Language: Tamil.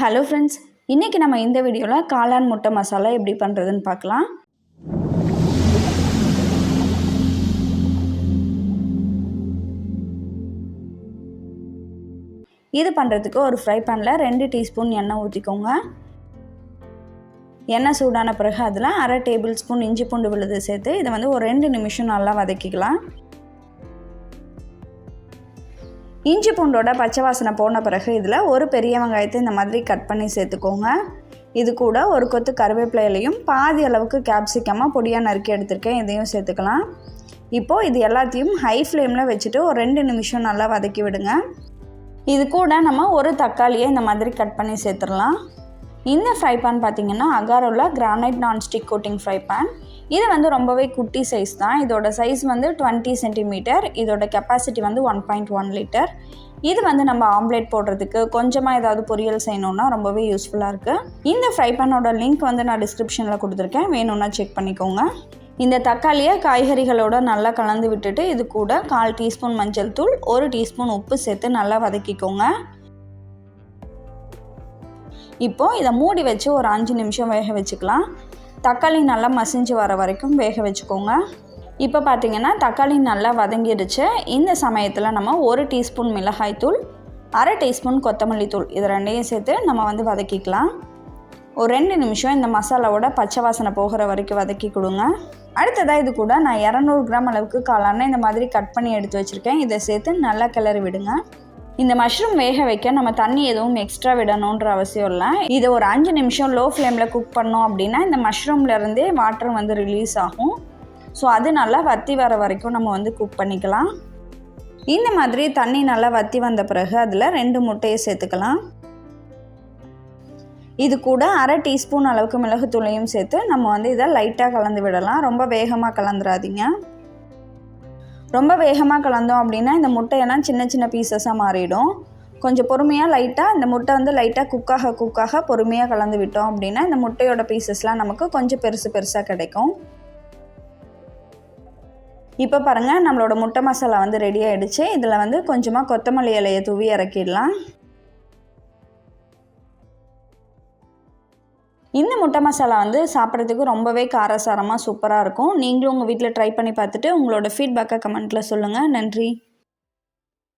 ஹலோ ஃப்ரெண்ட்ஸ், இன்றைக்கி நம்ம இந்த வீடியோவில் காளான் முட்டை மசாலா எப்படி பண்ணுறதுன்னு பார்க்கலாம். இது பண்ணுறதுக்கு ஒரு ஃப்ரை பேனில் 2 டீஸ்பூன் எண்ணெய் ஊற்றிக்கோங்க. எண்ணெய் சூடான பிறகு அதில் அரை டேபிள் ஸ்பூன் இஞ்சி பூண்டு விழுது சேர்த்து இதை ஒரு 2 நிமிஷம் நல்லா வதக்கிக்கலாம். இஞ்சி பூண்டோட பச்சை வாசனை போன பிறகு இதில் ஒரு பெரிய வெங்காயத்தை இந்த மாதிரி கட் பண்ணி சேர்த்துக்கோங்க. இது கூட ஒரு கொத்து கருவேப்பிலையிலையும் பாதி அளவுக்கு கேப்சிகமாக பொடியாக நறுக்கி எடுத்துருக்கேன், இதையும் சேர்த்துக்கலாம். இப்போது இது எல்லாத்தையும் ஹை ஃப்ளேமில் வச்சுட்டு ஒரு 2 நிமிஷம் நல்லா வதக்கி விடுங்க. இது கூட நம்ம ஒரு தக்காளியை இந்த மாதிரி கட் பண்ணி சேர்த்துடலாம். இந்த ஃப்ரை பேன் பார்த்திங்கன்னா அகாரோவில் granite nonstick coating fry pan. இது ரொம்பவே குட்டி சைஸ் தான். இதோட சைஸ் 20 சென்டிமீட்டர். இதோட கெப்பாசிட்டி 1.1 லிட்டர். இது நம்ம ஆம்லேட் போடுறதுக்கு கொஞ்சமாக ஏதாவது பொரியல் செய்யணுன்னா ரொம்பவே யூஸ்ஃபுல்லாக இருக்குது. இந்த ஃப்ரை பேனோட லிங்க் நான் டிஸ்கிரிப்ஷனில் கொடுத்துருக்கேன், வேணும்னா செக் பண்ணிக்கோங்க. இந்த தக்காளியை காய்கறிகளோடு நல்லா கலந்து விட்டுட்டு இது கூட 1/4 டீஸ்பூன் மஞ்சள் தூள், 1 டீஸ்பூன் உப்பு சேர்த்து நல்லா வதக்கிக்கோங்க. இப்போது இதை மூடி வச்சு ஒரு 5 நிமிஷம் வேக வச்சுக்கலாம். தக்காளி நல்லா மசிஞ்சு வர வரைக்கும் வேக வச்சுக்கோங்க. இப்போ பார்த்திங்கன்னா தக்காளி நல்லா வதங்கிடுச்சு. இந்த சமயத்தில் நம்ம 1 டீஸ்பூன் மிளகாய்த்தூள், அரை டீஸ்பூன் கொத்தமல்லி தூள், இது ரெண்டையும் சேர்த்து நம்ம வதக்கிக்கலாம். ஒரு 2 நிமிஷம் இந்த மசாலாவோட பச்சை வாசனை போகிற வரைக்கும் வதக்கி கொடுங்க. அடுத்ததாக இது கூட நான் 200 கிராம் அளவுக்கு காளானை இந்த மாதிரி கட் பண்ணி எடுத்து வச்சுருக்கேன், இதை சேர்த்து நல்லா கிளறி விடுங்க. இந்த மஷ்ரூம் வேக வைக்க நம்ம தண்ணி எதுவும் எக்ஸ்ட்ரா விடணுன்ற அவசியம் இல்லை. இதை ஒரு 5 நிமிஷம் லோ ஃப்ளேமில் குக் பண்ணோம் அப்படின்னா இந்த மஷ்ரூம்லேருந்தே வாட்டர் ரிலீஸ் ஆகும். ஸோ அது நல்லா வற்றி வர வரைக்கும் நம்ம குக் பண்ணிக்கலாம். இந்த மாதிரி தண்ணி நல்லா வற்றி வந்த பிறகு அதில் 2 முட்டையை சேர்த்துக்கலாம். இது கூட அரை டீஸ்பூன் அளவுக்கு மிளகுத்தூளையும் சேர்த்து நம்ம இதை லைட்டாக கலந்து விடலாம். ரொம்ப வேகமாக கலந்துடாதீங்க. ரொம்ப வேகமாக கலந்தோம் அப்படின்னா இந்த முட்டையெல்லாம் சின்ன சின்ன பீசஸாக மாறிடும். கொஞ்சம் பொறுமையாக லைட்டாக இந்த முட்டை லைட்டாக குக்காக பொறுமையாக கலந்து விட்டோம் அப்படின்னா இந்த முட்டையோட பீசஸ்லாம் நமக்கு கொஞ்சம் பெருசாக கிடைக்கும். இப்போ பாருங்கள், நம்மளோட முட்டை மசாலா ரெடி ஆகிடுச்சு. இதில் கொஞ்சமாக கொத்தமல்லி இலையை தூவி இறக்கிடலாம். இந்த முட்டை மசாலா சாப்பிட்றதுக்கு ரொம்பவே காரசாரமாக சூப்பராக இருக்கும். நீங்களும் உங்கள் வீட்டில் ட்ரை பண்ணி பார்த்துட்டு உங்களோட ஃபீட்பேக்கை கமெண்ட்டில் சொல்லுங்கள். நன்றி.